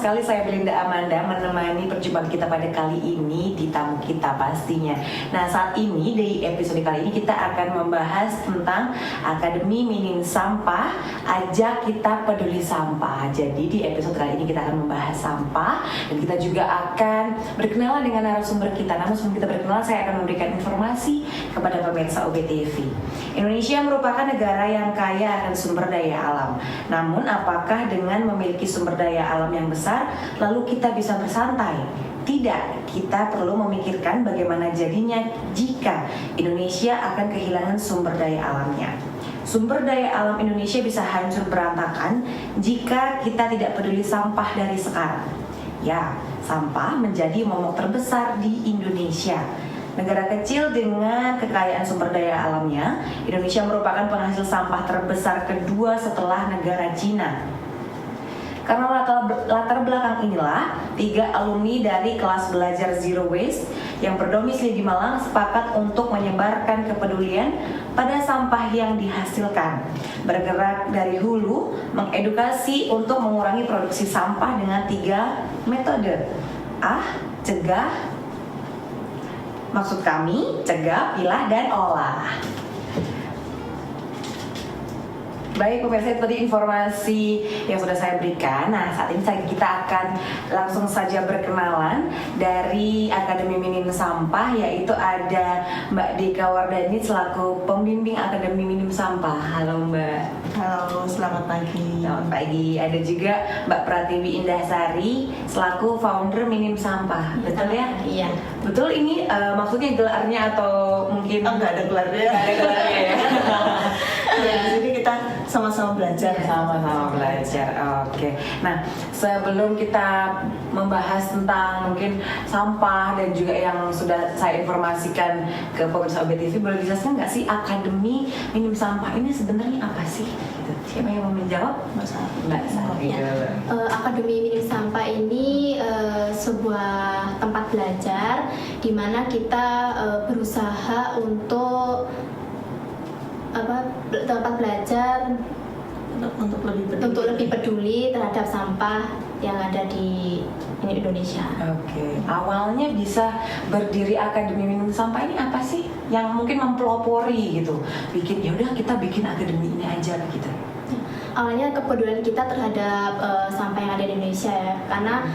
sekali saya Belinda Amanda menemani perjumpaan kita pada kali ini di tamu kita pastinya. Nah, saat ini di episode kali ini kita akan membahas tentang Akademi Minim Sampah, Ajak Kita Peduli Sampah. Jadi di episode kali ini kita akan membahas sampah dan kita juga akan berkenalan dengan narasumber kita. Namun sebelum kita berkenalan, saya akan memberikan informasi kepada pemirsa OBTV. Indonesia merupakan negara yang kaya akan sumber daya alam. Namun apakah dengan memiliki sumber daya alam yang besar, lalu kita bisa bersantai? Tidak, kita perlu memikirkan bagaimana jadinya jika Indonesia akan kehilangan sumber daya alamnya. Sumber daya alam Indonesia bisa hancur berantakan jika kita tidak peduli sampah dari sekarang. Ya, sampah menjadi momok terbesar di Indonesia. Negara kecil dengan kekayaan sumber daya alamnya, Indonesia merupakan penghasil sampah terbesar kedua setelah negara Cina. Karena latar belakang inilah, 3 alumni dari kelas belajar Zero Waste yang berdomisili di Malang sepakat untuk menyebarkan kepedulian pada sampah yang dihasilkan. Bergerak dari hulu, mengedukasi untuk mengurangi produksi sampah dengan 3 metode. Cegah, maksud kami, cegah, pilah, dan olah. Baik pemirsa, itu tadi informasi yang sudah saya berikan. Nah, saat ini kita akan langsung saja berkenalan dari Akademi Minim Sampah, yaitu ada Mbak Dika Wardani selaku pembimbing Akademi Minim Sampah. Halo Mbak. Halo, selamat pagi. Selamat pagi. Ada juga Mbak Pratiwi Indahsari selaku founder Minim Sampah. Betul ya? Iya. Betul, ini maksudnya gelarnya atau mungkin Enggak ada gelarnya. Nggak ada gelarnya ya. Ya, di sini kita sama-sama belajar. Sama-sama belajar. Oke. Nah, sebelum kita membahas tentang mungkin sampah dan juga yang sudah saya informasikan ke pemirsa OBTV, boleh dijelaskan nggak sih Akademi Minim Sampah ini sebenarnya apa sih? Gitu. Siapa yang mau menjawab? Mbak Sari. Akademi Minim Sampah ini sebuah tempat belajar di mana kita berusaha untuk tempat belajar untuk lebih peduli terhadap sampah yang ada di Indonesia. Oke. Awalnya bisa berdiri Akademi Minim Sampah ini apa sih? Yang mungkin mempelopori gitu. Ya udah kita bikin akademi ini aja gitu. Awalnya kepedulian kita terhadap sampah yang ada di Indonesia ya, karena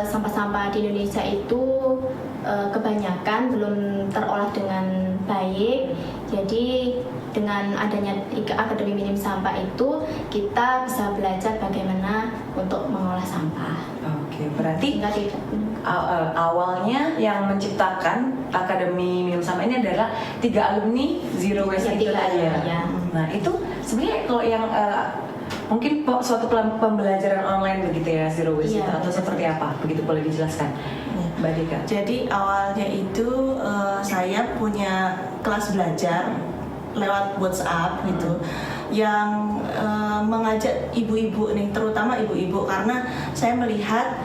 sampah-sampah di Indonesia itu kebanyakan belum terolah dengan baik. Jadi dengan adanya Akademi Minim Sampah itu kita bisa belajar bagaimana untuk mengolah sampah. Oke, berarti awalnya yang menciptakan Akademi Minim Sampah ini adalah 3 alumni Zero Waste itu tadi ya. Nah, itu sebenarnya kalau yang mungkin suatu pembelajaran online begitu ya, Zero Waste itu, atau seperti apa? Begitu boleh dijelaskan, Mbak Dika? Jadi awalnya itu saya punya kelas belajar lewat WhatsApp gitu, yang mengajak ibu-ibu nih, terutama ibu-ibu, karena saya melihat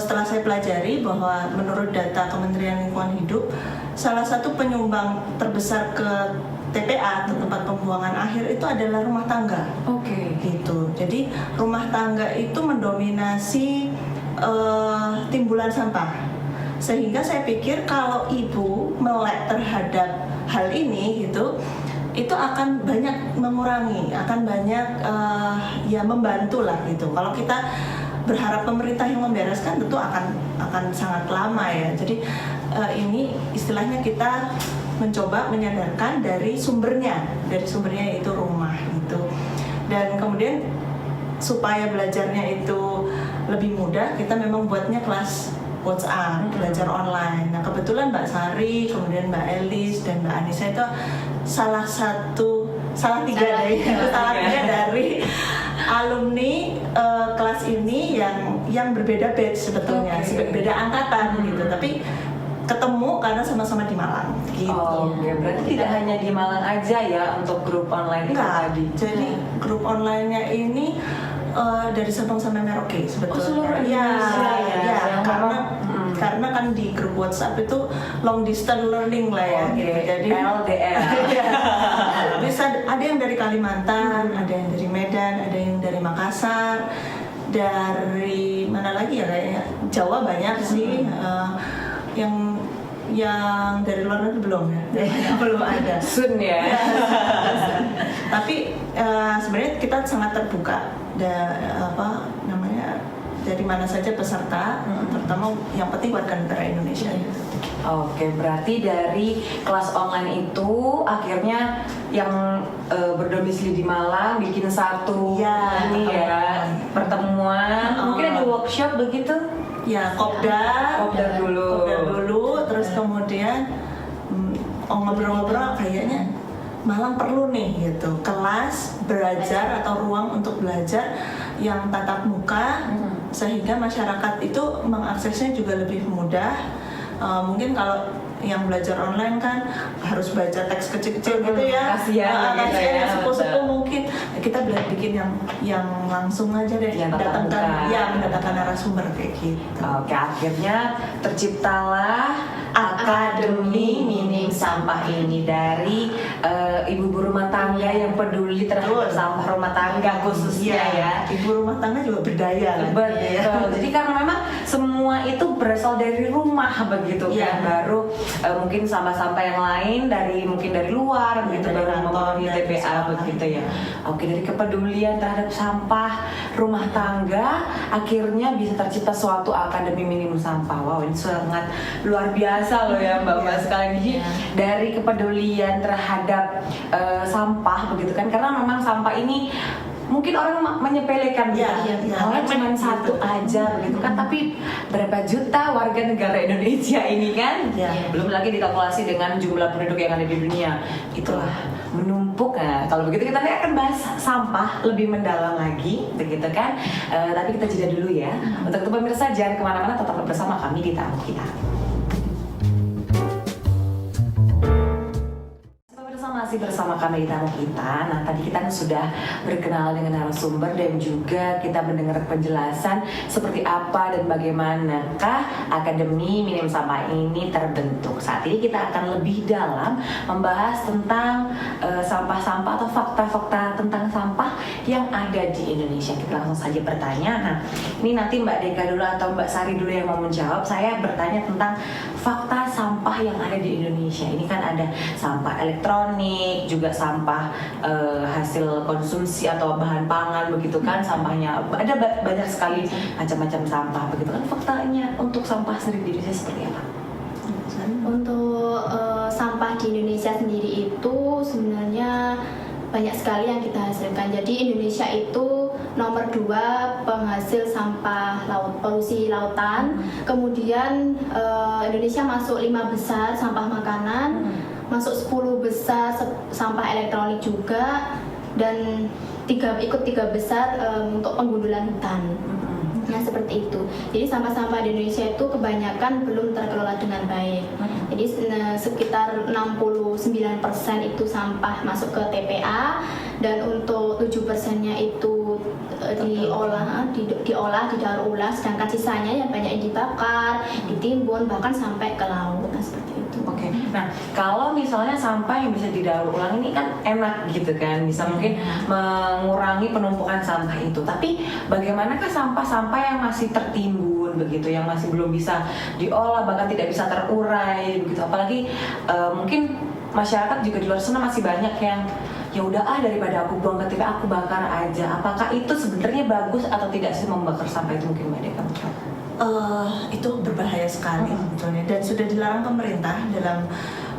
setelah saya pelajari bahwa menurut data Kementerian Lingkungan Hidup, salah satu penyumbang terbesar ke TPA atau tempat pembuangan akhir itu adalah rumah tangga. Oke. Gitu. Jadi rumah tangga itu mendominasi timbulan sampah. Sehingga saya pikir kalau ibu melek terhadap hal ini gitu, itu akan banyak mengurangi, akan banyak ya membantu lah gitu. Kalau kita berharap pemerintah yang membereskan, tentu akan sangat lama ya. Jadi ini istilahnya kita mencoba menyadarkan dari sumbernya yaitu rumah gitu. Dan kemudian supaya belajarnya itu lebih mudah, kita memang buatnya kelas WhatsApp, belajar online. Nah, kebetulan Mbak Sari, kemudian Mbak Elis dan Mbak Anissa itu salah tiga dari alumni kelas ini yang berbeda batch sebetulnya, beda angkatan gitu. Tapi ketemu karena sama-sama di Malang gitu. Berarti tidak hanya di Malang aja ya untuk grup online itu tadi. Jadi grup online-nya ini dari Sabang sampai Merauke sebetulnya. Seluruh Indonesia ya. Karena kan di grup WhatsApp itu long distance learning lah ya. Gitu. Jadi LDR. bisa ada yang dari Kalimantan, ada yang dari Medan, ada yang dari Makassar. dari mana lagi ya, kayaknya Jawa banyak sih, yang dari luar negeri belum ya, belum ada. Sun ya. Tapi sebenarnya kita sangat terbuka, dari mana saja peserta, terutama yang penting warga negara Indonesia. Oke, berarti dari kelas online itu akhirnya yang berdomisili di Malang bikin satu pertemuan, mungkin ada workshop begitu? Ya, kopdar dulu, terus kemudian ngobrol-ngobrol kayaknya Malang perlu nih gitu, kelas belajar atau ruang untuk belajar yang tatap muka, sehingga masyarakat itu mengaksesnya juga lebih mudah. Mungkin kalau yang belajar online kan harus baca teks kecil-kecil gitu ya, kasihan yang sepuh-sepuh mungkin kita bikin yang langsung aja deh, mendatangkan narasumber kayak gitu. Oke, akhirnya terciptalah Akademi Minim Sampah ini dari ibu-ibu rumah tangga yang peduli terhadap sampah rumah tangga khususnya ya. Ibu rumah tangga juga berdaya. Betul. Jadi karena memang semua itu berasal dari rumah begitu kan, baru mungkin sampah-sampah yang lain mungkin dari luar begitu, baru memenuhi TPA begitu ya. Oke, dari kepedulian terhadap sampah rumah tangga akhirnya bisa tercipta suatu Akademi Minim Sampah. Wow, ini sangat luar biasa loh ya Mbak sekalian. Jadi dari kepedulian terhadap sampah begitu kan, karena memang sampah ini mungkin orang menyepelekan awalnya cuma satu aja begitu kan, tapi berapa juta warga negara Indonesia ini kan, belum lagi dikalkulasi dengan jumlah penduduk yang ada di dunia, itulah menumpuk. Nah, kalau begitu kita nanti akan bahas sampah lebih mendalam lagi begitu kan, tapi kita jeda dulu ya. Untuk itu pemirsa jangan kemana-mana, tetap bersama kami di Tamu Kita. Masih bersama kami di Tamu Kita. Nah, tadi kita sudah berkenalan dengan narasumber dan juga kita mendengar penjelasan seperti apa dan bagaimanakah Akademi Minim Sampah ini terbentuk. Saat ini kita akan lebih dalam membahas tentang sampah-sampah atau fakta-fakta tentang sampah yang ada di Indonesia. Kita langsung saja bertanya. Nah, ini nanti Mbak Deka dulu atau Mbak Sari dulu yang mau menjawab. Saya bertanya tentang fakta sampah yang ada di Indonesia. Ini kan ada sampah elektronik, juga sampah hasil konsumsi atau bahan pangan begitu kan, sampahnya ada banyak sekali macam-macam sampah begitu kan. Faktanya untuk sampah sendiri di Indonesia seperti apa? Untuk sampah di Indonesia sendiri itu sebenarnya banyak sekali yang kita hasilkan. Jadi Indonesia itu nomor 2 penghasil sampah polusi lautan. Kemudian Indonesia masuk 5 besar sampah makanan, masuk 10 besar sampah elektronik juga, dan ikut 3 besar untuk penggundulan hutan. Nah, seperti itu. Jadi sampah-sampah di Indonesia itu kebanyakan belum terkelola dengan baik. Jadi sekitar 69% itu sampah masuk ke TPA, dan untuk 7%-nya itu diolah, didaur ulang, sedangkan sisanya yang banyak yang dibakar, ditimbun, bahkan sampai ke laut. Nah, seperti itu. Oke. Nah, kalau misalnya sampah yang bisa didaur ulang ini kan enak gitu kan, bisa mungkin mengurangi penumpukan sampah itu. Tapi bagaimanakah sampah-sampah yang masih tertimbun begitu, yang masih belum bisa diolah, bahkan tidak bisa terurai begitu? Apalagi mungkin masyarakat juga di luar sana masih banyak yang ya udah daripada aku buang ke TPA aku bakar aja. Apakah itu sebenarnya bagus atau tidak sih membakar sampah itu? Mungkin Mbak Deka menjawab. Itu berbahaya sekali sebetulnya, dan sudah dilarang pemerintah dalam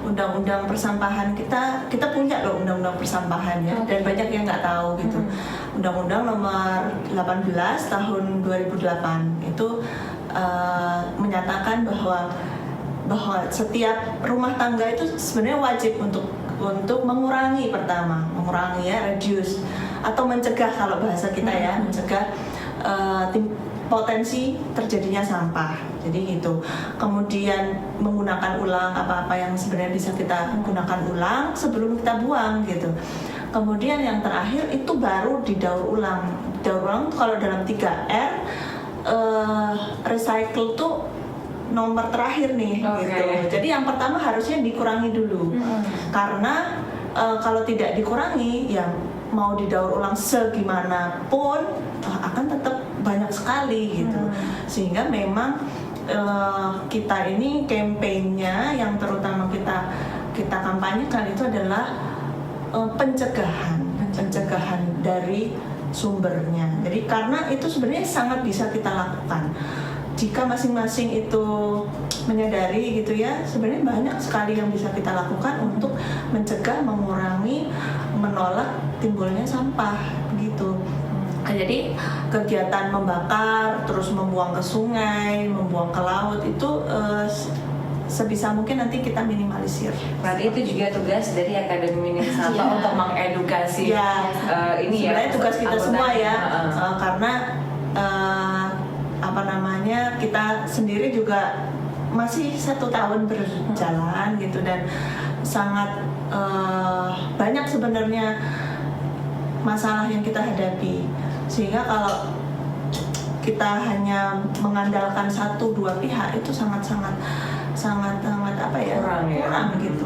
undang-undang persampahan. Kita punya loh undang-undang persampahan ya, dan banyak yang nggak tahu gitu. Undang-undang nomor 18 tahun 2008 itu menyatakan bahwa setiap rumah tangga itu sebenarnya wajib untuk mengurangi reduce atau mencegah, kalau bahasa kita ya, mencegah potensi terjadinya sampah. Jadi gitu. Kemudian menggunakan ulang apa-apa yang sebenarnya bisa kita gunakan ulang sebelum kita buang gitu. Kemudian yang terakhir itu baru didaur ulang. Daur ulang kalau dalam 3R, recycle tuh nomor terakhir nih gitu. Jadi yang pertama harusnya dikurangi dulu. Karena kalau tidak dikurangi ya mau didaur ulang segimanapun akan tetap banyak sekali gitu. Sehingga memang kita ini kampanyenya yang terutama kita kampanyekan itu adalah pencegahan dari sumbernya. Jadi karena itu sebenarnya sangat bisa kita lakukan. Jika masing-masing itu menyadari gitu ya, sebenarnya banyak sekali yang bisa kita lakukan untuk mencegah, mengurangi, menolak timbulnya sampah gitu. Jadi kegiatan membakar, terus membuang ke sungai, membuang ke laut itu sebisa mungkin nanti kita minimalisir. Berarti itu juga tugas dari Akademi Minim Sampah untuk mengedukasi ini ya. Sebenarnya tugas kita semua ya, karena kita sendiri juga masih 1 tahun berjalan gitu, dan sangat banyak sebenarnya masalah yang kita hadapi, sehingga kalau kita hanya mengandalkan 1-2 pihak itu sangat kurang gitu.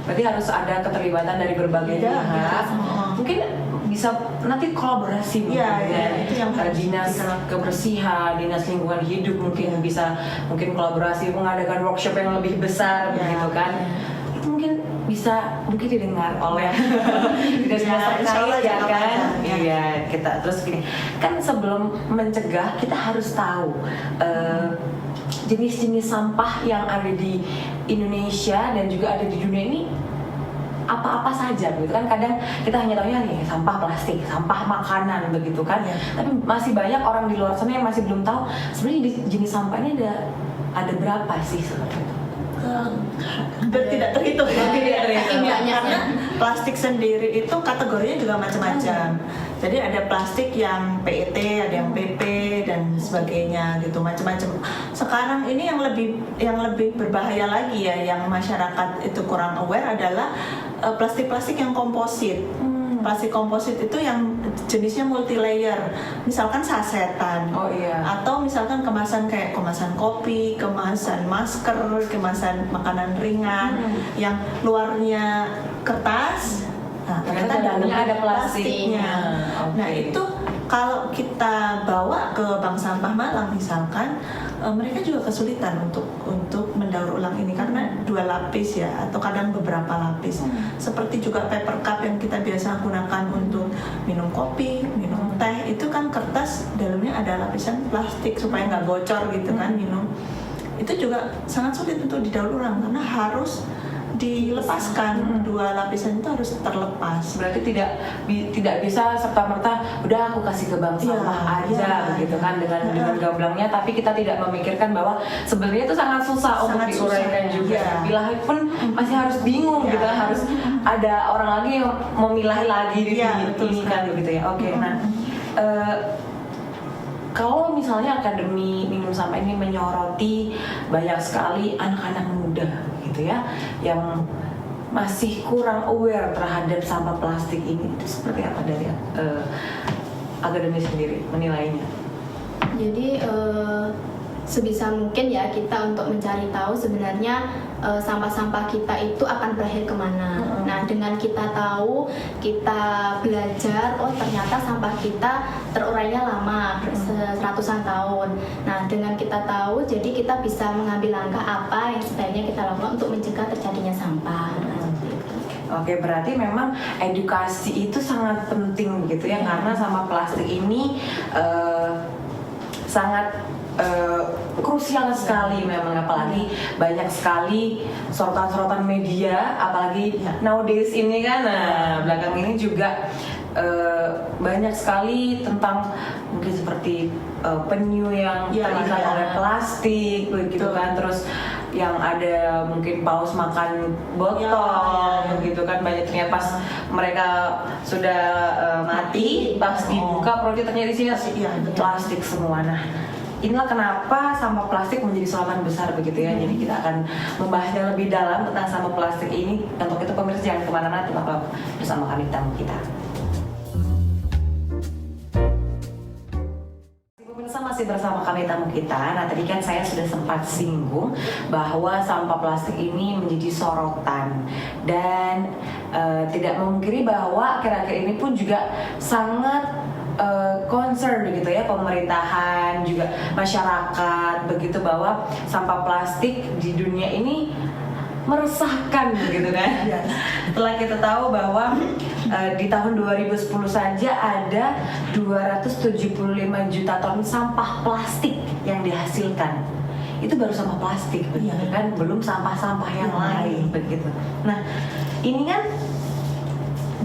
Berarti harus ada keterlibatan dari berbagai pihak. Mungkin bisa nanti kolaborasi itu yang dinas kebersihan, dinas lingkungan hidup mungkin bisa kolaborasi mengadakan workshop yang lebih besar begitu kan. Itu bisa didengar oleh dinas terkait ya kan. Iya, kita terus gini. Kan sebelum mencegah kita harus tahu jenis-jenis sampah yang ada di Indonesia dan juga ada di dunia ini apa-apa saja begitu kan. Kadang kita hanya tahunya nih sampah plastik, sampah makanan begitu kan. Tapi masih banyak orang di luar sana yang masih belum tahu sebenarnya jenis sampah ini ada berapa sih seperti itu. Tidak terhitung karena plastik sendiri itu kategorinya juga macam-macam. Jadi ada plastik yang PET, ada yang PP dan sebagainya gitu, macam-macam. Sekarang ini yang lebih berbahaya lagi ya, yang masyarakat itu kurang aware adalah plastik-plastik yang komposit. Plastik komposit itu yang jenisnya multi layer, misalkan sasetan, atau misalkan kemasan kayak kemasan kopi, kemasan masker, kemasan makanan ringan, yang luarnya kertas, ternyata dalamnya ada plastiknya. Nah itu kalau kita bawa ke bank sampah Malang misalkan, mereka juga kesulitan untuk mendaur ulang ini karena 2 lapis ya, atau kadang beberapa lapis. Seperti juga paper cup yang kita biasa gunakan untuk minum kopi, minum teh, itu kan kertas, dalamnya ada lapisan plastik supaya nggak bocor gitu kan minum. Itu juga sangat sulit untuk didaur ulang karena harus dilepaskan, 2 lapisan itu harus terlepas. Berarti tidak bisa serta-merta udah aku kasih ke bank sampah aja begitu kan dengan gamblangnya, tapi kita tidak memikirkan bahwa sebenarnya itu sangat susah untuk diuraikan juga. Bilah pun masih harus bingung gitu, harus ada orang lagi yang memilah lagi di ini kan begitu ya. Oke. Nah, kalau misalnya Akademi Minim Sampah ini menyoroti banyak sekali anak-anak muda gitu ya, yang masih kurang aware terhadap sampah plastik ini, itu seperti apa dari Akademi sendiri menilainya? Jadi sebisa mungkin ya kita untuk mencari tahu sebenarnya sampah-sampah kita itu akan berakhir kemana. Nah dengan kita tahu, kita belajar, oh ternyata sampah kita terurainya lama, ratusan tahun. Nah dengan kita tahu, jadi kita bisa mengambil langkah apa yang sebaiknya kita lakukan untuk mencegah terjadinya sampah. Oke, berarti memang edukasi itu sangat penting gitu ya, karena sampah plastik ini sangat krusial sekali memang, apalagi banyak sekali sorotan-sorotan media, apalagi nowadays ini kan. Nah, belakang ini juga banyak sekali tentang mungkin seperti penyu yang terikat oleh plastik begitu kan, terus yang ada mungkin paus makan botol begitu kan, banyak ternyata pas mereka sudah mati, pas dibuka perutnya ternyata isinya plastik semua. Nah, inilah kenapa sampah plastik menjadi sorotan besar begitu ya. Jadi kita akan membahasnya lebih dalam tentang sampah plastik ini. Untuk itu pemirsa jangan kemana-mana, tetaplah bersama kami tamu kita. Pemirsa masih bersama kami tamu kita. Nah tadi kan saya sudah sempat singgung bahwa sampah plastik ini menjadi sorotan dan tidak memungkiri bahwa akhir-akhir ini pun juga sangat concern begitu ya, pemerintahan juga masyarakat begitu, bahwa sampah plastik di dunia ini meresahkan begitu kan. Setelah kita tahu bahwa di tahun 2010 saja ada 275 juta ton sampah plastik yang dihasilkan. Itu baru sampah plastik begitu kan, belum sampah-sampah yang lain begitu. Nah, ini kan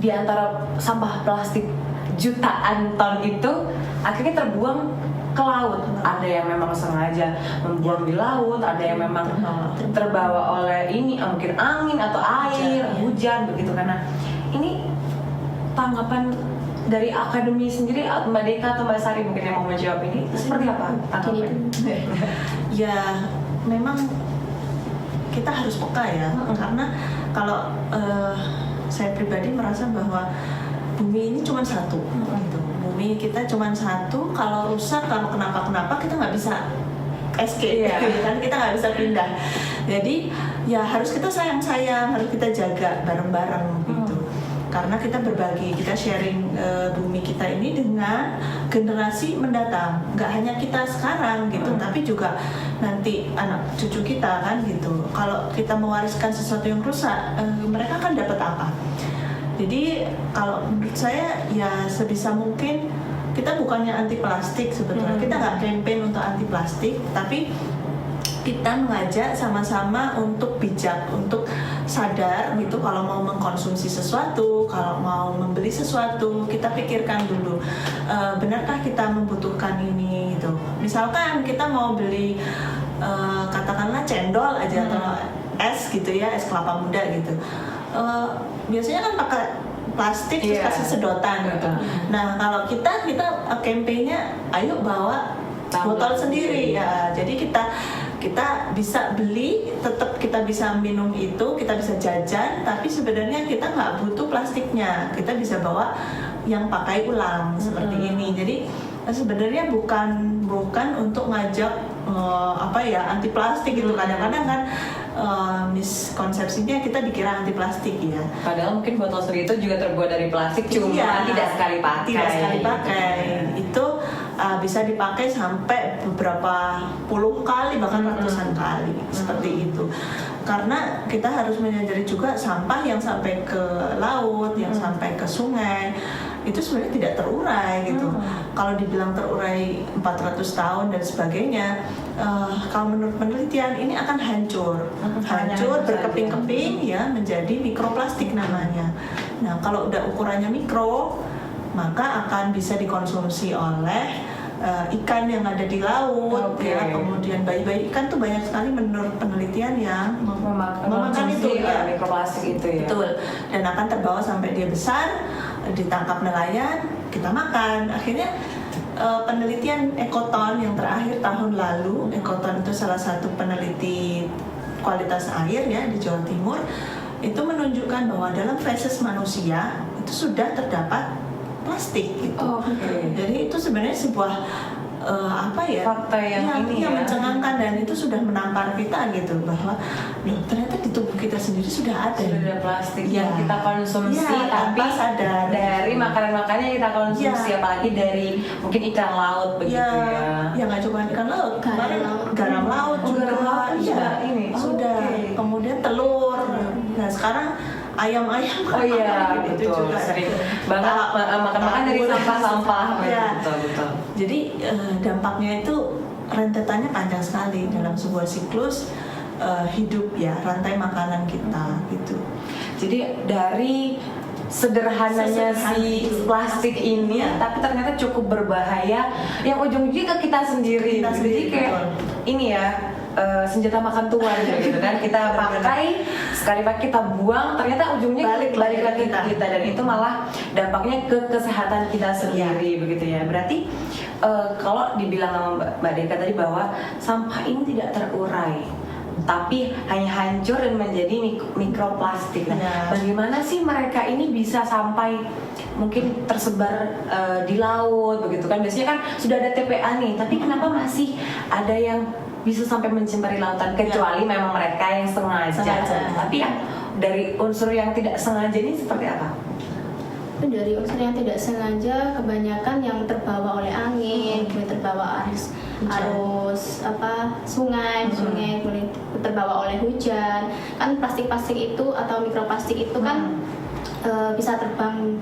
di antara sampah plastik jutaan ton itu akhirnya terbuang ke laut. Ada yang memang sengaja membuang di laut, ada yang memang terbawa oleh ini mungkin angin atau air, hujan begitu. Karena ini tanggapan dari akademi sendiri, Mbak Deka atau Mbak Sari mungkin yang mau menjawab ini seperti apa tanggapannya? Ya memang kita harus peka ya, karena kalau saya pribadi merasa bahwa bumi ini cuma satu, gitu. Bumi kita cuma satu. Kalau rusak, kalau kenapa kita nggak bisa escape, kan kita nggak bisa pindah. Jadi ya harus kita sayang, harus kita jaga bareng-bareng gitu. Karena kita berbagi, kita sharing bumi kita ini dengan generasi mendatang. Nggak hanya kita sekarang gitu, tapi juga nanti anak cucu kita kan gitu. Kalau kita mewariskan sesuatu yang rusak, mereka akan dapat apa? Jadi kalau menurut saya ya sebisa mungkin kita bukannya anti plastik sebetulnya, kita nggak campaign untuk anti plastik, tapi kita mengajak sama-sama untuk bijak, untuk sadar gitu. Kalau mau mengkonsumsi sesuatu, kalau mau membeli sesuatu, kita pikirkan dulu, benarkah kita membutuhkan ini gitu. Misalkan kita mau beli katakanlah cendol aja atau es gitu ya, es kelapa muda gitu. Biasanya kan pakai plastik terus kasih sedotan gitu. Nah kalau kita campaignnya ayo bawa botol sendiri ya. Jadi kita bisa beli, tetap kita bisa minum itu, kita bisa jajan, tapi sebenarnya kita nggak butuh plastiknya. Kita bisa bawa yang pakai ulang seperti ini. Jadi sebenarnya bukan untuk ngajak anti plastik gitu. Kadang-kadang kan miskonsepsinya kita dikira anti plastik ya. Padahal mungkin botol seri itu juga terbuat dari plastik, cuma tidak sekali pakai. Itu bisa dipakai sampai beberapa puluh kali, bahkan ratusan kali seperti itu. Karena kita harus menyadari juga sampah yang sampai ke laut, yang sampai ke sungai itu sebenarnya tidak terurai gitu. Kalau dibilang terurai 400 tahun dan sebagainya, kalau menurut penelitian ini akan hancur berkeping-keping ya, menjadi mikroplastik namanya. Nah kalau udah ukurannya mikro, maka akan bisa dikonsumsi oleh ikan yang ada di laut ya. Kemudian bayi-bayi ikan tuh banyak sekali menurut penelitian yang memakan itu ya, mikroplastik itu ya. Betul. Dan akan terbawa sampai dia besar, ditangkap nelayan, kita makan. Akhirnya penelitian Ekoton yang terakhir tahun lalu, Ekoton itu salah satu peneliti kualitas air ya di Jawa Timur, itu menunjukkan bahwa dalam feses manusia itu sudah terdapat plastik gitu. Jadi itu sebenarnya sebuah fakta yang mencengangkan, dan itu sudah menampar kita gitu, bahwa ternyata di tubuh kita sendiri sudah ada plastik yang kita konsumsi tapi sadar dari makanan-makanan yang kita konsumsi, apalagi dari mungkin ikan laut begitu ya. Ya nggak cuma ikan laut, garam laut juga ini sudah. Kemudian telur. Nah sekarang ayam-ayam itu juga sering banget makan dari sampah-sampah. Betul. Jadi dampaknya itu rentetannya panjang sekali dalam sebuah siklus hidup ya, rantai makanan kita gitu. Jadi dari sederhananya si plastik ini, tapi ternyata cukup berbahaya yang ujung-ujungnya ke kita sendiri. Jadi kayak ini ya, senjata makan tuan gitu kan, kita pakai sekali pakai kita buang, ternyata ujungnya balik lagi ke kita, dan itu malah dampaknya ke kesehatan kita sendiri begitu ya. Berarti kalau dibilang sama Mbak Deka tadi bahwa sampah ini tidak terurai, tapi hanya hancur dan menjadi mikroplastik. Nah, Ya. bagaimana sih mereka ini bisa sampai mungkin tersebar di laut begitu kan? Biasanya kan sudah ada TPA nih, tapi kenapa masih ada yang bisa sampai mencemari lautan, kecuali memang mereka yang sengaja. Tapi yang dari unsur yang tidak sengaja ini seperti apa? Dari unsur yang tidak sengaja kebanyakan yang terbawa oleh angin, kemudian terbawa arus sungai, kemudian terbawa oleh hujan. Kan plastik-plastik itu atau mikroplastik itu kan bisa terbang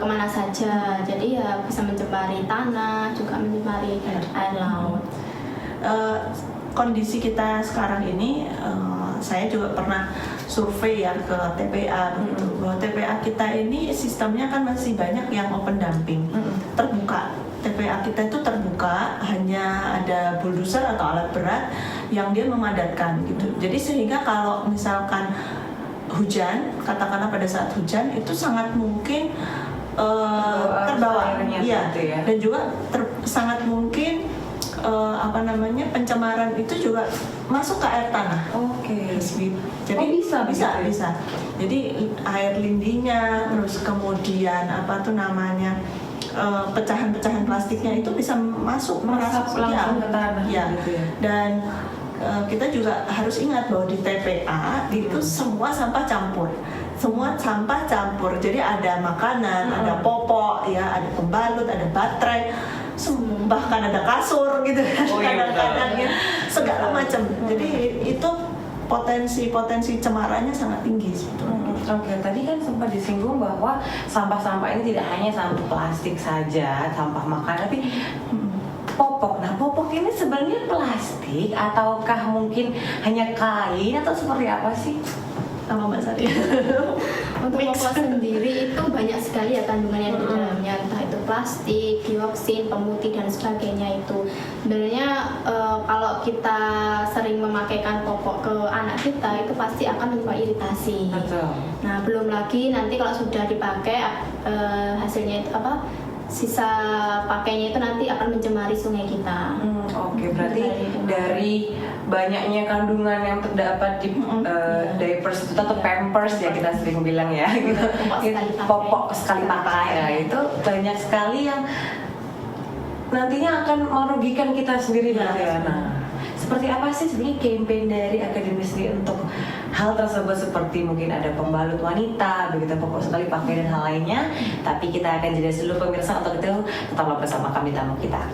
kemana saja, jadi ya bisa mencemari tanah, juga mencemari air laut. Kondisi kita sekarang ini, saya juga pernah survei ya ke TPA begitu, bahwa TPA kita ini sistemnya kan masih banyak yang open dumping, terbuka. TPA kita itu terbuka, hanya ada bulldozer atau alat berat yang dia memadatkan gitu. Jadi sehingga kalau misalkan hujan, katakanlah pada saat hujan itu sangat mungkin terbawa, iya, gitu ya. dan juga sangat mungkin pencemaran itu juga masuk ke air tanah. Oke. Jadi bisa. Jadi air lindinya, terus kemudian pecahan-pecahan plastiknya itu bisa masuk langsung ke tanah. Ya. Gitu ya. Dan kita juga harus ingat bahwa di TPA itu semua sampah campur. Semua sampah campur. Jadi ada makanan, ada popok, ya, ada pembalut, ada baterai, bahkan ada kasur gitu kadang-kadang ya, segala macam. Jadi itu potensi cemarannya sangat tinggi sebetulnya. Oke, tadi kan sempat disinggung bahwa sampah-sampah ini tidak hanya sampah plastik saja, sampah makanan, tapi popok. Nah, popok ini sebenarnya plastik ataukah mungkin hanya kain atau seperti apa sih? Sama Mbak Sari. Untuk popok sendiri itu banyak sekali ya kandungan yang di dalamnya, entah itu plastik, dioksin, pemutih dan sebagainya itu. Sebenarnya kalau kita sering memakaikan popok ke anak kita itu pasti akan menyebabkan iritasi. Betul. Nah, belum lagi nanti kalau sudah dipakai hasilnya itu sisa pakainya itu nanti akan mencemari sungai kita. Oke, berarti dari banyaknya kandungan yang terdapat di diapers itu atau pampers ya kita sering bilang ya, gitu. Popok sekali pakai ya, itu banyak sekali yang nantinya akan merugikan kita sendiri ya. Nah, seperti apa sih sebenarnya campaign dari Akademi sendiri untuk hal tersebut, seperti mungkin ada pembalut wanita, begitu popok sekali pakai dan hal lainnya. Tapi kita akan jeda dulu pemirsa, untuk itu tetaplah bersama kami tamu kita.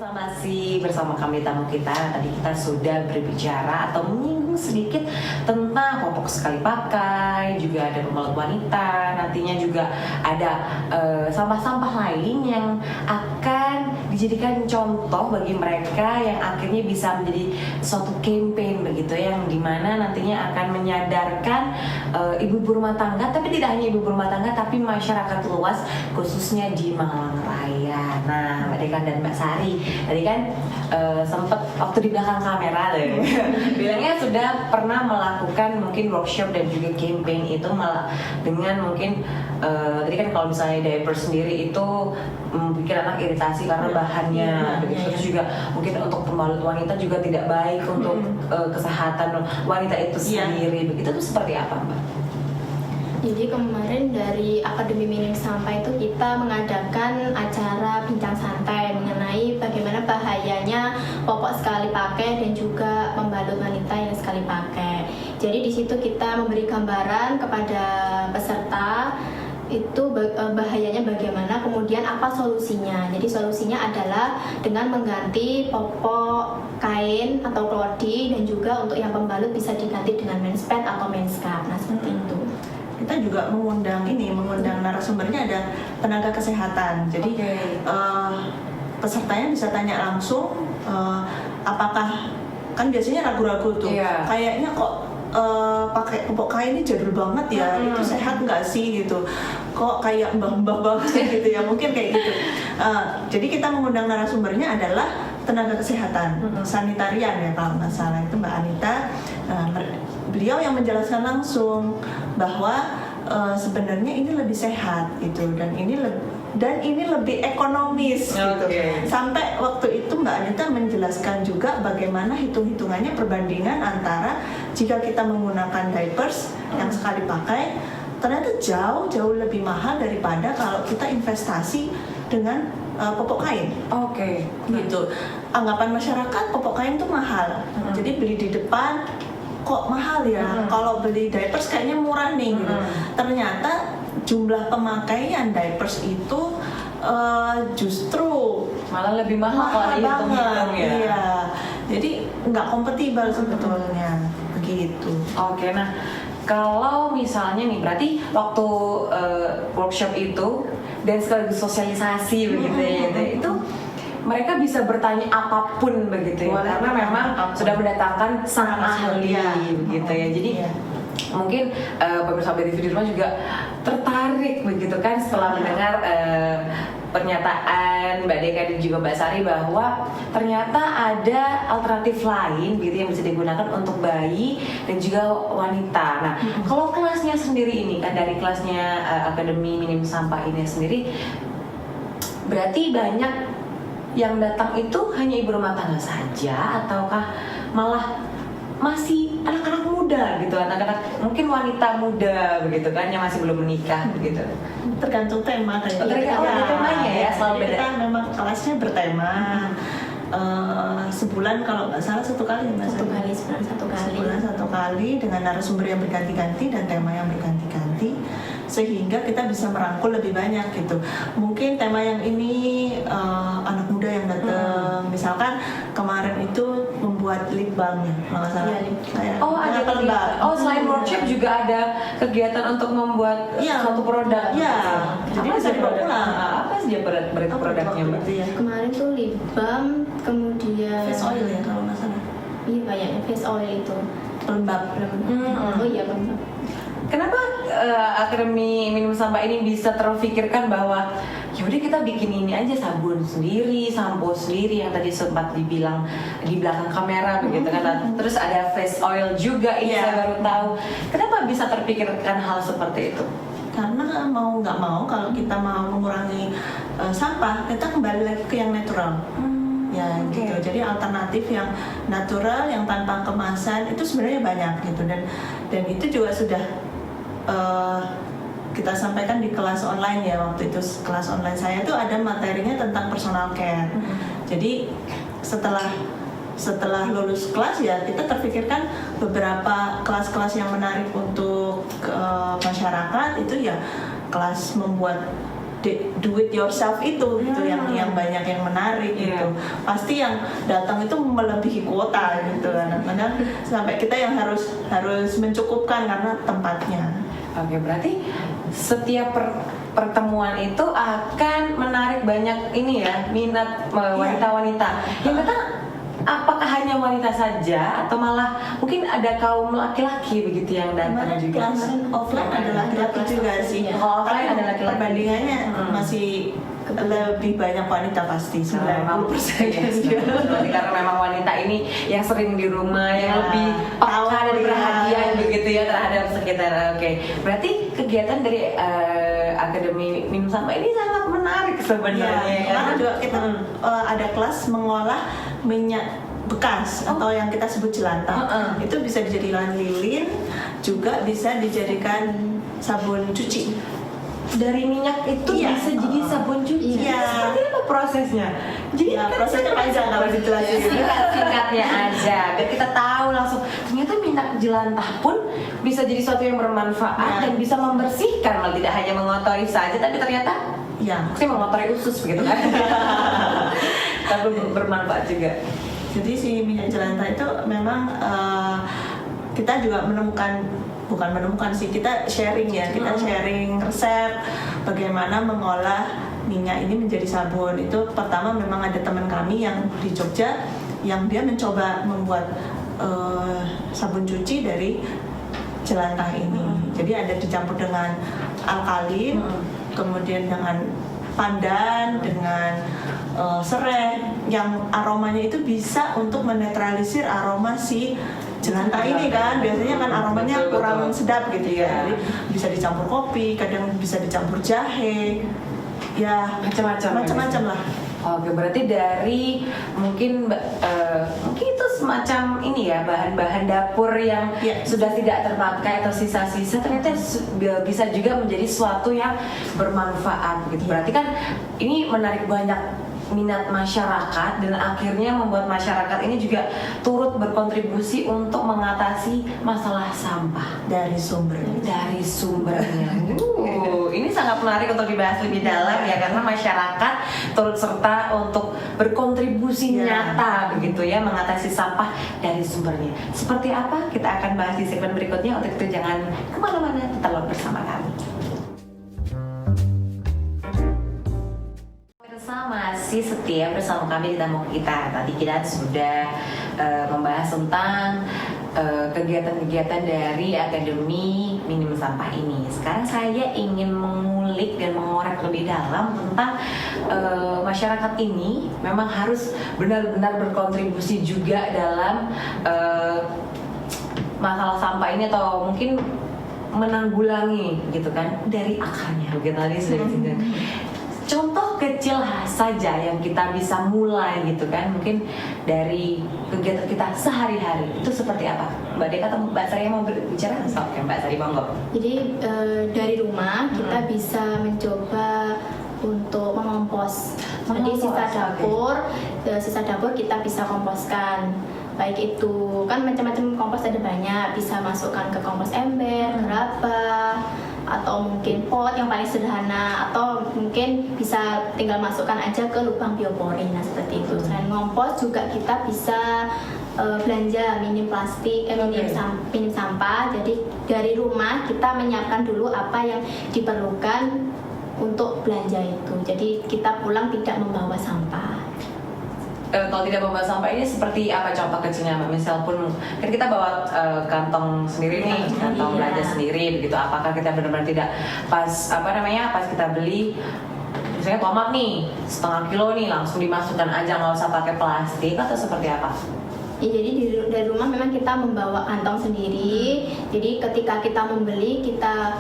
Masih bersama kami tamu kita. Tadi kita sudah berbicara atau menyinggung sedikit tentang popok sekali pakai, juga ada pembalut wanita, nantinya juga ada sampah-sampah lain yang akan dijadikan contoh bagi mereka yang akhirnya bisa menjadi suatu campaign begitu, yang dimana nantinya akan menyadarkan ibu-ibu rumah tangga, tapi tidak hanya ibu-ibu rumah tangga, tapi masyarakat luas khususnya di Malang Raya. Nah, Mbak Dekan dan Mbak Sari tadi kan sempat waktu di belakang kamera deh bilangnya sudah pernah melakukan mungkin workshop dan juga campaign itu malah dengan mungkin tadi kan kalau misalnya diaper sendiri itu bikin anak iritasi karena bahannya begitu. Terus juga mungkin untuk pembalut wanita juga tidak baik untuk kesehatan wanita itu sendiri begitu. Itu seperti apa, Mbak? Jadi kemarin dari Akademi Minim Sampah itu kita mengadakan acara bincang santai mengenai bagaimana bahayanya popok sekali pakai dan juga pembalut wanita yang sekali pakai. Jadi di situ kita memberi gambaran kepada peserta itu bahayanya bagaimana, kemudian apa solusinya. Jadi solusinya adalah dengan mengganti popok kain atau klodi, dan juga untuk yang pembalut bisa diganti dengan menspad atau menskap. Nah, seperti itu. Kita juga mengundang narasumbernya ada tenaga kesehatan. Jadi pesertanya bisa tanya langsung apakah, kan biasanya ragu-ragu tuh, kayaknya kok pakai popok kain ini jadul banget ya, itu sehat nggak sih gitu, kok kayak mbah-mbah banget gitu ya, mungkin kayak gitu. Jadi kita mengundang narasumbernya adalah tenaga kesehatan, sanitarian ya kalau nggak salah, itu Mbak Anita. Beliau yang menjelaskan langsung bahwa sebenarnya ini lebih sehat gitu, dan ini dan ini lebih ekonomis gitu. Sampai waktu itu Mbak Anita menjelaskan juga bagaimana hitung-hitungannya perbandingan antara jika kita menggunakan diapers yang sekali pakai ternyata jauh lebih mahal daripada kalau kita investasi dengan popok kain. Gitu. Anggapan masyarakat popok kain itu mahal. Jadi beli di depan kok mahal ya. Kalau beli diapers kayaknya murah nih gitu. Ternyata jumlah pemakaian diapers itu justru malah lebih mahal kalau dihitung-hitung ya. Iya. Jadi nggak kompatibel sebetulnya begitu. Nah kalau misalnya nih berarti waktu workshop itu dan sekaligus sosialisasi begitu ya, itu mereka bisa bertanya apapun begitu ya, karena memang sudah mendatangkan sang ahli begitu ya. Jadi mungkin pemirsa BTV di rumah juga tertarik begitu kan setelah mendengar pernyataan Mbak Deka dan juga Mbak Sari bahwa ternyata ada alternatif lain gitu yang bisa digunakan untuk bayi dan juga wanita. Nah, kalau kelasnya sendiri ini kan dari kelasnya Akademi Minim Sampah ini sendiri, berarti banyak yang datang itu hanya ibu rumah tangga saja ataukah malah masih anak-anak muda gitu, anak-anak mungkin wanita muda begitu kan yang masih belum menikah begitu. Tergantung tema kayaknya. Tergantung temanya ya, selalu beda. Kita memang kelasnya bertema. Sebulan kalau nggak salah satu kali sebulan satu kali dengan narasumber yang berganti-ganti dan tema yang berganti-ganti sehingga kita bisa merangkul lebih banyak gitu. Mungkin tema yang ini anak muda yang datang, misalkan kemarin itu membuat lip balm ya, kalau nggak salah. Ada pelembab. Selain workshop juga ada kegiatan untuk membuat suatu produk. Jadi bisa dibawa pulang. Apa saja produknya Mbak? Kemarin tuh lip balm, kemudian face oil ya kalau nggak salah. Iya kayaknya face oil itu. Pelembab. Oh iya pelembab. Kenapa Akademi Minum Sampah ini bisa terfikirkan bahwa yaudah kita bikin ini aja, sabun sendiri, sampo sendiri yang tadi sempat dibilang di belakang kamera begitu kan, terus ada face oil juga, ini saya baru tahu. Kenapa bisa terpikirkan hal seperti itu? Karena mau nggak mau kalau kita mau mengurangi sampah, kita kembali lagi ke yang natural. Gitu. Jadi alternatif yang natural, yang tanpa kemasan itu sebenarnya banyak gitu, dan itu juga sudah kita sampaikan di kelas online ya. Waktu itu kelas online saya itu ada materinya tentang personal care. Jadi setelah lulus kelas ya kita terpikirkan beberapa kelas-kelas yang menarik untuk masyarakat itu ya kelas membuat do it yourself itu gitu yang banyak yang menarik gitu. Pasti yang datang itu melebihi kuota gitu kadang-kadang sampai kita yang harus mencukupkan karena tempatnya. Berarti setiap pertemuan itu akan menarik banyak ini ya, minat wanita-wanita. Yang datang apakah hanya wanita saja atau malah mungkin ada kaum laki-laki begitu yang datang juga? Kelas offline ada laki-laki juga sih. Offline ada laki-laki. Perbandingannya masih lebih banyak wanita pasti 90%. Karena memang wanita ini yang sering di rumah, yang lebih peka dan perhatian begitu ya terhadap sekitar. Berarti kegiatan dari Akademi Minum Sampah ini sangat menarik sebenarnya. Karena juga kita ada kelas mengolah minyak bekas atau yang kita sebut jelantah. Itu bisa dijadikan lilin, juga bisa dijadikan sabun cuci. Dari minyak itu bisa jadi sabun cuci. Seperti apa prosesnya? Jadi prosesnya panjang kalau dijelasin. Singkatnya aja, biar kita tahu langsung. Ternyata minyak jelantah pun bisa jadi sesuatu yang bermanfaat dan bisa membersihkan, malah tidak hanya mengotori saja, tapi ternyata maksudnya mengotori usus begitu kan. Tapi bermanfaat juga. Jadi si minyak jelantah itu memang kita juga bukan menemukan sih, kita sharing ya, kita sharing resep bagaimana mengolah minyak ini menjadi sabun. Itu pertama memang ada teman kami yang di Jogja yang dia mencoba membuat sabun cuci dari jelantah ini. Jadi ada dicampur dengan alkalin, kemudian dengan pandan, dengan serai yang aromanya itu bisa untuk menetralisir aroma si jelantah ini kan. Biasanya kan aromanya kurang sedap gitu ya. Jadi bisa dicampur kopi, kadang bisa dicampur jahe ya macam-macam lah. Oke, berarti dari mungkin itu semacam ini ya, bahan-bahan dapur yang sudah tidak terpakai atau sisa-sisa ternyata bisa juga menjadi sesuatu yang bermanfaat gitu. Berarti kan ini menarik banyak minat masyarakat dan akhirnya membuat masyarakat ini juga turut berkontribusi untuk mengatasi masalah sampah dari sumbernya. Ini sangat menarik untuk dibahas lebih dalam ya, karena masyarakat turut serta untuk berkontribusi nyata begitu ya mengatasi sampah dari sumbernya. Seperti apa? Kita akan bahas di segmen berikutnya. Untuk itu jangan kemana-mana, tetaplah bersama kami. Masih setia bersama kami di tamu kita. Tadi kita sudah membahas tentang kegiatan-kegiatan dari Akademi Minim Sampah ini. Sekarang saya ingin mengulik dan mengorek lebih dalam tentang masyarakat ini memang harus benar-benar berkontribusi juga dalam masalah sampah ini, atau mungkin menanggulangi gitu kan dari akarnya. Begitu tadi sudah disinggung. Contoh kecil saja yang kita bisa mulai gitu kan, mungkin dari kegiatan kita sehari-hari itu seperti apa? Mbak Deka atau Mbak Sari mau berbicara? Oke, Mbak Sari monggo. Jadi dari rumah kita bisa mencoba untuk mengompos. Jadi sisa dapur kita bisa komposkan. Baik itu kan macam-macam kompos ada banyak, bisa masukkan ke kompos ember, gerabah, atau mungkin pot yang paling sederhana, atau mungkin bisa tinggal masukkan aja ke lubang biopori. Nah seperti itu. Selain ngompos juga kita bisa belanja minim plastik, minim sampah. Jadi dari rumah kita menyiapkan dulu apa yang diperlukan untuk belanja itu. Jadi kita pulang tidak membawa sampah. Kalau tidak membawa sampah ini seperti apa contoh kecilnya, Mbak? Misal pun kan kita bawa kantong sendiri nih, kantong belanja sendiri begitu. Apakah kita benar-benar tidak pas kita beli misalnya tomat nih setengah kilo nih langsung dimasukkan aja, nggak usah pakai plastik, atau seperti apa? Ya, jadi dari rumah memang kita membawa kantong sendiri. Jadi ketika kita membeli, kita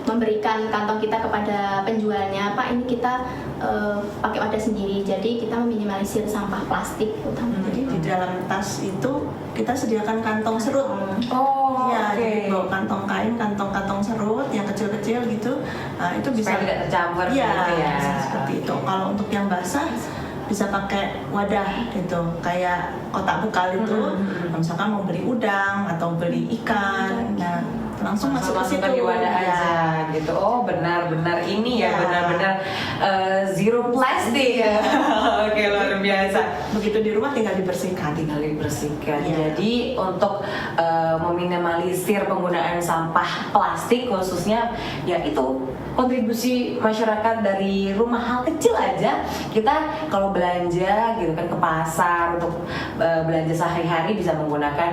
memberikan kantong kita kepada penjualnya, Pak ini kita pakai wadah sendiri. Jadi kita meminimalisir sampah plastik utama. Jadi di dalam tas itu kita sediakan kantong serut. Jadi bawa kantong kain, kantong serut yang kecil-kecil gitu. Nah, itu bisa tidak tercampur gitu ya. Bisa Seperti itu. Kalau untuk yang basah bisa pakai wadah gitu, kayak kotak bekal itu. Misalkan mau beli udang atau beli ikan, nah langsung masuk ke situ di wadah aja gitu. Oh benar-benar ini ya benar-benar zero plastik ya. Oke, luar biasa. Begitu di rumah tinggal dibersihkan. Jadi untuk meminimalisir penggunaan sampah plastik khususnya, ya itu kontribusi masyarakat dari rumah. Hal kecil aja, kita kalau belanja gitu kan ke pasar untuk belanja sehari-hari bisa menggunakan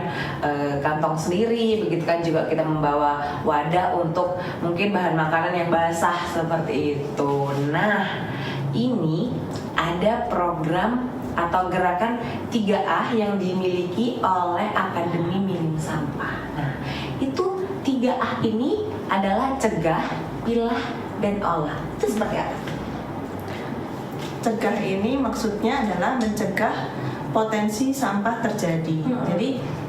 kantong sendiri, begitu kan juga kita membawa wadah untuk mungkin bahan makanan yang basah seperti itu. Nah, ini ada program atau gerakan 3A yang dimiliki oleh Akademi Minim Sampah. Nah, itu 3A ini adalah cegah, pilah, dan olah. Itu seperti apa? Cegah ini maksudnya adalah mencegah potensi sampah terjadi. Jadi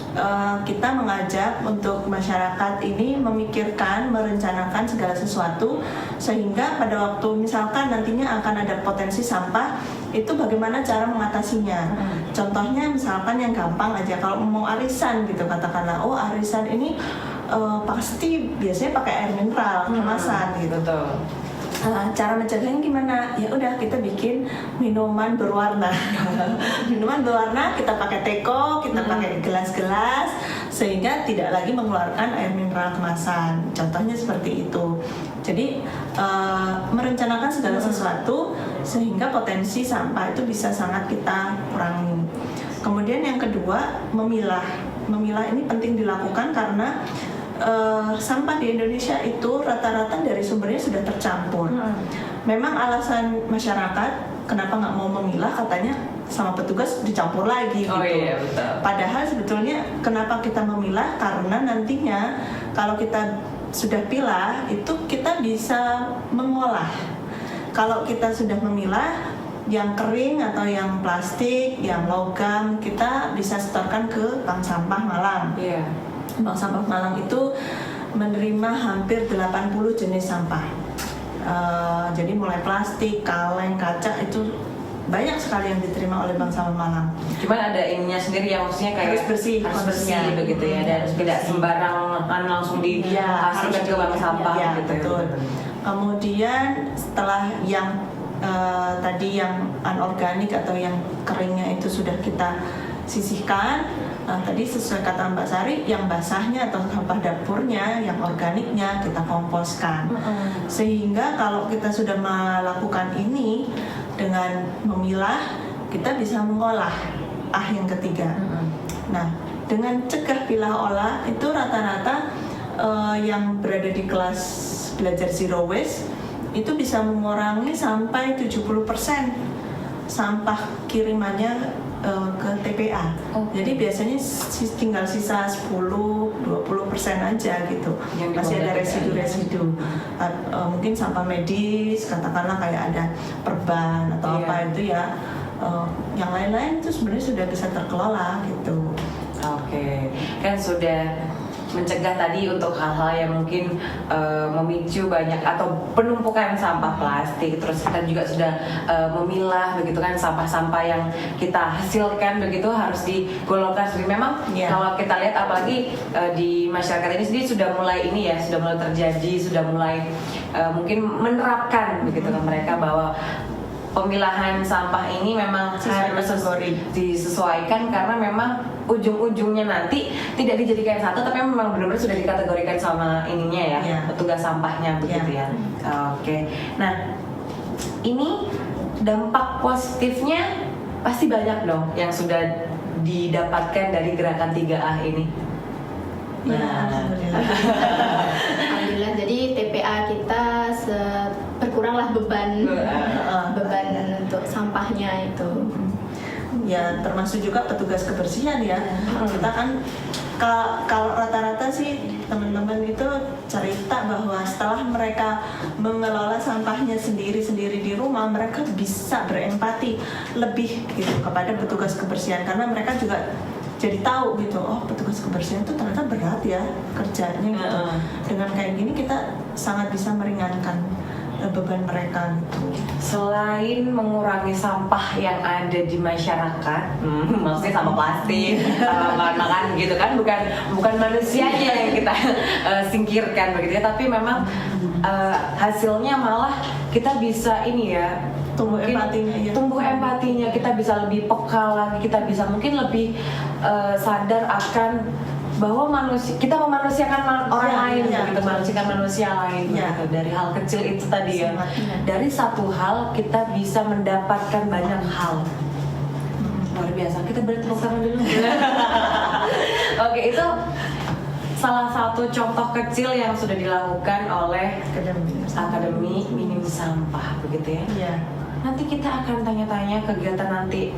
kita mengajak untuk masyarakat ini memikirkan, merencanakan segala sesuatu, sehingga pada waktu misalkan nantinya akan ada potensi sampah, itu bagaimana cara mengatasinya. Contohnya misalkan yang gampang aja, kalau mau arisan gitu, katakanlah arisan ini pasti biasanya pakai air mineral kemasan gitu. Betul. Cara mencegahnya gimana? Ya udah, kita bikin minuman berwarna. Minuman berwarna kita pakai teko, kita pakai gelas-gelas, sehingga tidak lagi mengeluarkan air mineral kemasan. Contohnya seperti itu. Jadi merencanakan segala sesuatu sehingga potensi sampah itu bisa sangat kita kurangi. Kemudian yang kedua, memilah. Memilah ini penting dilakukan karena sampah di Indonesia itu rata-rata dari sumbernya sudah tercampur. Memang alasan masyarakat kenapa nggak mau memilah, katanya sama petugas dicampur lagi gitu. Iya, betul. Padahal sebetulnya kenapa kita memilah, karena nantinya kalau kita sudah pilah itu kita bisa mengolah kalau kita sudah memilah yang kering atau yang plastik, yang logam, kita bisa setorkan ke bank sampah Malang. Iya. Bank sampah Malang itu menerima hampir 80 jenis sampah. Jadi mulai plastik, kaleng, kaca itu banyak sekali yang diterima oleh Bank Sampah Malang. Cuman ada ininya sendiri ya, maksudnya kayak Harus bersih, harus bersih kondisinya. begitu ya, dan Harus tidak bersih. sembarangan langsung dihasilkan ke bank sampah ya, gitu. betul. Kemudian setelah yang tadi yang anorganik atau yang keringnya itu sudah kita sisihkan, tadi sesuai kata Mbak Sari, yang basahnya atau sampah dapurnya, yang organiknya kita komposkan. Sehingga kalau kita sudah melakukan ini dengan memilah, kita bisa mengolah yang ketiga. Nah, dengan cegah pilah olah itu rata-rata yang berada di kelas belajar zero waste itu bisa mengurangi sampai 70% sampah kirimannya ke TPA. Jadi biasanya tinggal sisa 10-20% aja gitu. Yang Masih ada dibawa ke residu-residu. Mungkin sampah medis, katakanlah kayak ada perban atau Iya. apa itu ya. Yang lain-lain itu sebenarnya sudah bisa terkelola gitu. Oke, kan sudah mencegah tadi untuk hal-hal yang mungkin memicu banyak atau penumpukan sampah plastik. Terus kita juga sudah memilah begitu kan sampah-sampah yang kita hasilkan begitu harus digolongkan sendiri. Memang kalau kita lihat apalagi di masyarakat ini sendiri sudah mulai ini ya, sudah mulai terjadi, sudah mulai mungkin menerapkan begitu kan mereka bahwa pemilahan sampah ini memang harus disesuaikan karena memang ujung-ujungnya nanti tidak dijadikan satu tapi memang benar-benar sudah dikategorikan sama ininya ya, petugas sampahnya begitu ya. Oke. Nah, ini dampak positifnya pasti banyak dong yang sudah didapatkan dari gerakan 3A ini. Alhamdulillah. Alhamdulillah, jadi TPA kita berkuranglah beban untuk sampahnya itu. Ya termasuk juga petugas kebersihan ya. Kita kan kalau rata-rata sih teman-teman itu cerita bahwa setelah mereka mengelola sampahnya sendiri-sendiri di rumah, mereka bisa berempati lebih gitu kepada petugas kebersihan karena mereka juga jadi tahu gitu, oh petugas kebersihan itu ternyata berat ya kerjanya gitu. Dengan kayak gini kita sangat bisa meringankan beban mereka gitu. Selain mengurangi sampah yang ada di masyarakat, maksudnya sampah plastik, makan gitu kan, bukan manusianya yang kita singkirkan begitu ya, tapi memang hasilnya malah kita bisa ini ya, tumbuh empatinya, kita bisa lebih peka lagi, kita bisa mungkin lebih sadar akan bahwa kita memanusiakan orang lain, gitu, manusiakan manusia lain, gitu. Dari hal kecil itu tadi ya. Dari satu hal kita bisa mendapatkan banyak hal. Luar biasa. Kita beri tepuk tangan dulu. Oke, itu salah satu contoh kecil yang sudah dilakukan oleh Akademi Minim Sampah, begitu ya. Iya. Nanti kita akan tanya-tanya kegiatan nanti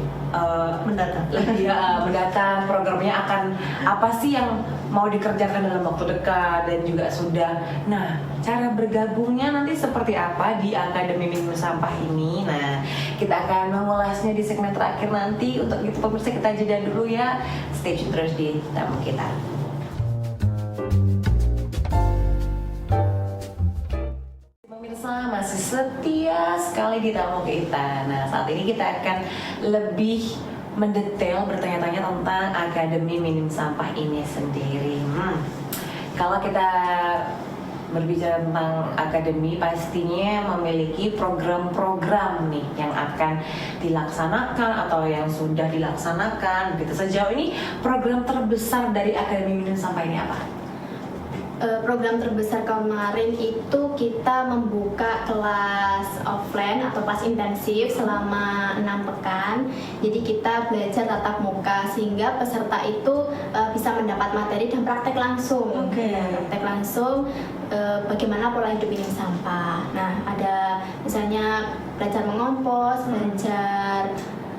mendatang programnya akan apa sih yang mau dikerjakan dalam waktu dekat dan juga sudah. Nah, cara bergabungnya nanti seperti apa di Akademi Minim Sampah ini? Nah, kita akan mengulasnya di segmen terakhir nanti. Untuk itu pemirsa kita jeda dulu ya. Stay tune terus di tamu kita. Masih setia sekali di tamu kita. Nah, saat ini kita akan lebih mendetail bertanya-tanya tentang Akademi Minim Sampah ini sendiri. Kalau kita berbicara tentang akademi, pastinya memiliki program-program nih yang akan dilaksanakan atau yang sudah dilaksanakan. Gitu. Sejauh ini program terbesar dari Akademi Minim Sampah ini apa? Program terbesar kemarin itu kita membuka kelas offline atau kelas intensif selama 6 pekan. Jadi kita belajar tatap muka sehingga peserta itu bisa mendapat materi dan praktek langsung. Praktek langsung bagaimana pola hidup minim sampah. Nah, ada misalnya belajar mengompos, belajar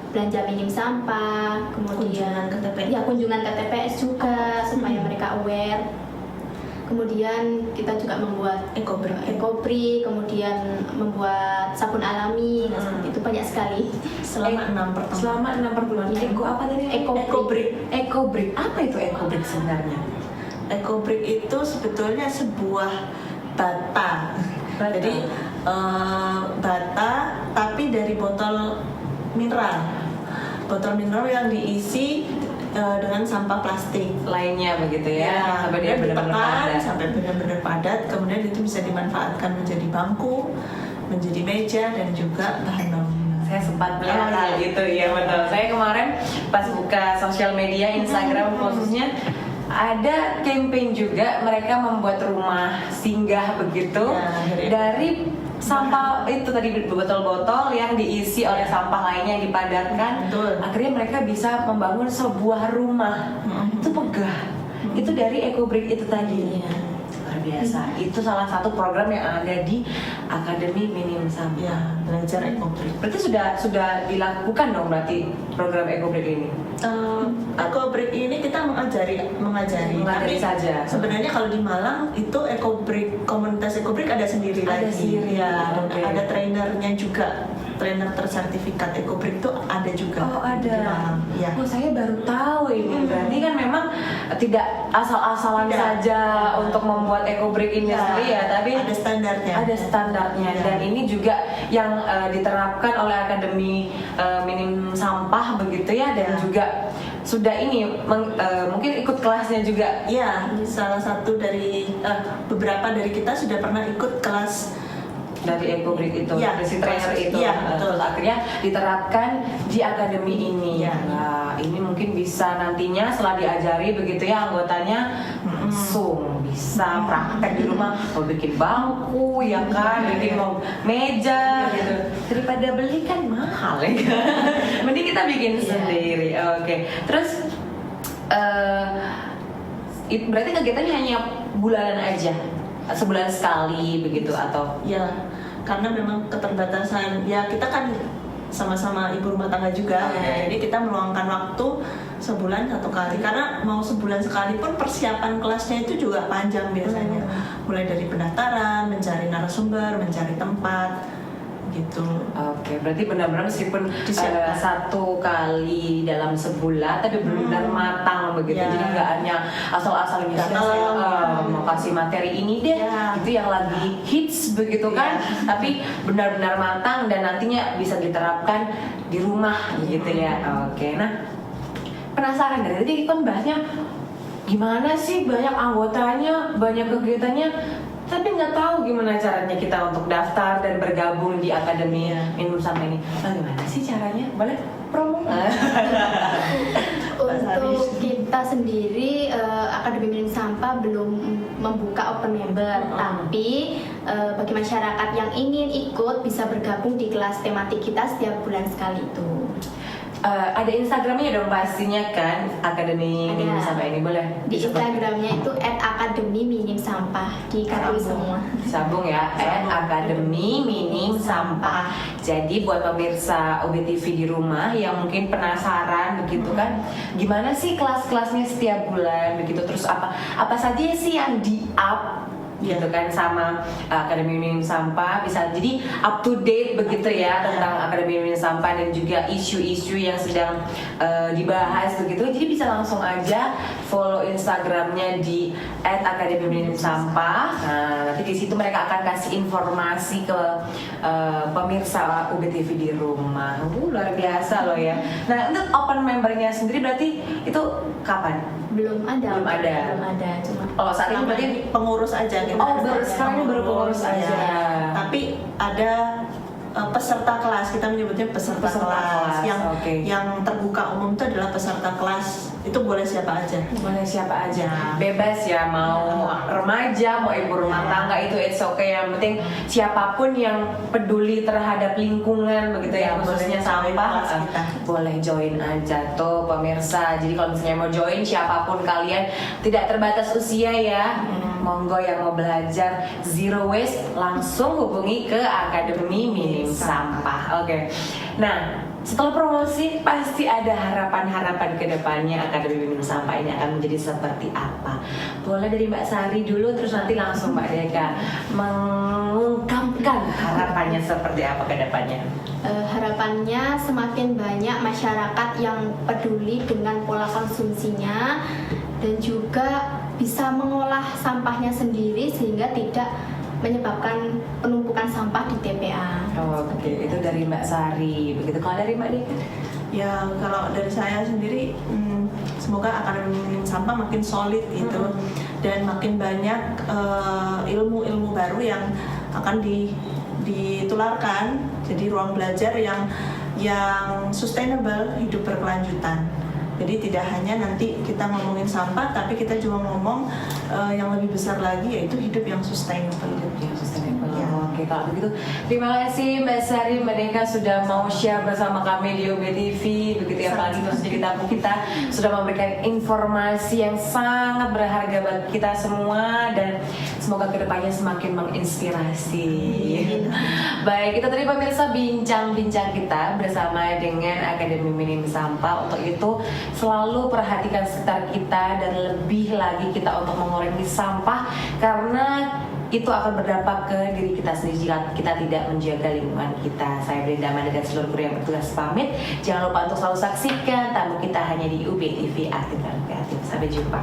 belanja minim sampah, kemudian kunjungan ke TPS juga supaya mereka aware. kemudian kita juga membuat ekobrik, kemudian membuat sabun alami, nah, seperti itu banyak sekali. Selama 6 pertemuan. Eko apa tadi? Ekobrik. Apa itu ekobrik sebenarnya? Ekobrik itu sebetulnya sebuah bata. Jadi bata tapi dari botol mineral yang diisi dengan sampah plastik Lainnya begitu ya, sampai dia ditekan sampai benar-benar padat, kemudian itu bisa dimanfaatkan menjadi bangku, menjadi meja, dan juga bahan bangunan. Saya sempat melihat hal itu, ya betul. Saya kemarin pas buka sosial media Instagram khususnya ada campaign juga, mereka membuat rumah singgah begitu dari sampah itu tadi, botol-botol yang diisi oleh sampah lainnya yang dipadatkan. Betul. Akhirnya mereka bisa membangun sebuah rumah. Itu megah. Itu dari ekobrik itu tadi. Luar biasa. Itu salah satu program yang ada di Akademi Minim Sampah. Belajar ekobrik. Berarti sudah dilakukan dong berarti program ekobrik ini? Ekobrik ini kita mengajari tapi saja. sebenarnya kalau di Malang itu komunitas ekobrik ada sendiri lagi. Ada trainernya juga, trainer tersertifikat ekobrik itu ada juga. Ada. Di Malang. Ya. Saya baru tahu ini. Berarti kan memang tidak asal-asalan saja untuk membuat ekobrik ini sendiri ya, tapi ada standarnya. Dan ini juga yang diterapkan oleh Akademi Minim Sampah begitu ya, dan juga sudah ini mungkin ikut kelasnya juga. Ya, salah satu dari beberapa dari kita sudah pernah ikut kelas dari ekobrik itu, dari si trainer itu. Betul. Terus akhirnya diterapkan di akademi ini. Nah, ini mungkin bisa nantinya setelah diajari begitu ya, anggotanya langsung bisa praktek di rumah, mau bikin bangku ya kan, bikin mau meja gitu. Daripada beli kan mahal ya kan. Mending kita bikin sendiri. Oke. Terus berarti kegiatannya hanya bulanan aja, sebulan sekali begitu atau? Ya, karena memang keterbatasan. Ya kita kan sama-sama ibu rumah tangga juga, jadi kita meluangkan waktu sebulan 1 kali. Karena mau sebulan sekali pun persiapan kelasnya itu juga panjang biasanya. Mulai dari pendaftaran, mencari narasumber, mencari tempat, gitu. Oke, berarti benar-benar meskipun 1 kali dalam sebulan, tapi benar-benar matang begitu. Jadi nggak hanya asal-asal misalnya saya mau kasih materi ini deh, itu yang lagi hits begitu kan. Tapi benar-benar matang dan nantinya bisa diterapkan di rumah gitu ya. Oke, nah penasaran dari tadi kan bahasnya gimana sih, banyak anggotanya, banyak kegiatannya, tapi nggak tahu gimana caranya kita untuk daftar dan bergabung di Akademi Minim Sampah ini. Bagaimana sih caranya? Boleh promo? Untuk kita sendiri, Akademi Minim Sampah belum membuka open member, tapi bagi masyarakat yang ingin ikut bisa bergabung di kelas tematik kita setiap bulan sekali itu. Ada Instagramnya dong pastinya kan, Akademi Minim Sampah ini, boleh? Di Instagramnya itu @akademi_minim_sampah, dikasih semua. Sambung ya, @akademi minim sampah. Jadi buat pemirsa UBTV di rumah yang mungkin penasaran begitu kan, gimana sih kelas-kelasnya setiap bulan begitu, terus apa saja sih yang di-up gitu kan sama Akademi Minim Sampah, bisa jadi up to date begitu ya tentang Akademi Minim Sampah dan juga isu-isu yang sedang dibahas begitu. Jadi bisa langsung aja follow Instagramnya di @akademi minim sampah. Nah, nanti di situ mereka akan kasih informasi ke pemirsa UBTV di rumah. Luar biasa loh ya. Nah, untuk open membernya sendiri berarti itu kapan? Belum ada. Cuma saat ini berarti pengurus aja gitu. Sekarang baru pengurus aja. Tapi ada peserta kelas, kita menyebutnya peserta kelas. Yang terbuka umum itu adalah peserta kelas. Itu boleh siapa aja. Bebas ya, mau remaja, mau ibu rumah tangga, itu it's okay. Yang penting siapapun yang peduli terhadap lingkungan begitu ya, khususnya sampah, boleh join aja tuh pemirsa. Jadi kalau misalnya mau join, siapapun kalian, tidak terbatas usia ya. Monggo yang mau belajar zero waste langsung hubungi ke Akademi Minim Sampah. Oke. Nah, Setelah promosi pasti ada harapan-harapan ke depannya Akademi Minim Sampah ini akan menjadi seperti apa. Boleh dari Mbak Sari dulu, terus nanti langsung Mbak Deka mengungkapkan harapannya seperti apa ke depannya. Harapannya semakin banyak masyarakat yang peduli dengan pola konsumsinya dan juga bisa mengolah sampahnya sendiri sehingga tidak menyebabkan penumpukan sampah di TPA. Oke, itu dari Mbak Sari. Begitu, kalau dari Mbak Deka? Ya kalau dari saya sendiri, semoga Akademi Minim Sampah makin solid gitu, dan makin banyak ilmu-ilmu baru yang akan ditularkan. Jadi ruang belajar yang sustainable, hidup berkelanjutan. Jadi tidak hanya nanti kita ngomongin sampah, tapi kita juga ngomong yang lebih besar lagi, yaitu hidup yang sustainable. Ya. Oke, kalau begitu terima kasih Mbak Sari, Mbak Deka sudah mau share bersama kami di UBTV. Begitu ya, apalagi terus jadi tamu kita sudah memberikan informasi yang sangat berharga bagi kita semua, dan semoga kedepannya semakin menginspirasi. Baik, itu tadi pemirsa bincang-bincang kita bersama dengan Akademi Minim Sampah. Untuk itu selalu perhatikan sekitar kita, dan lebih lagi kita untuk mengurangi sampah, karena itu akan berdampak ke diri kita sendiri jika kita tidak menjaga lingkungan kita. Saya Brenda Amanda dan seluruh kru yang bertugas pamit. Jangan lupa untuk selalu saksikan tamu kita hanya di UBTV Aktif dan Kreatif. Sampai jumpa.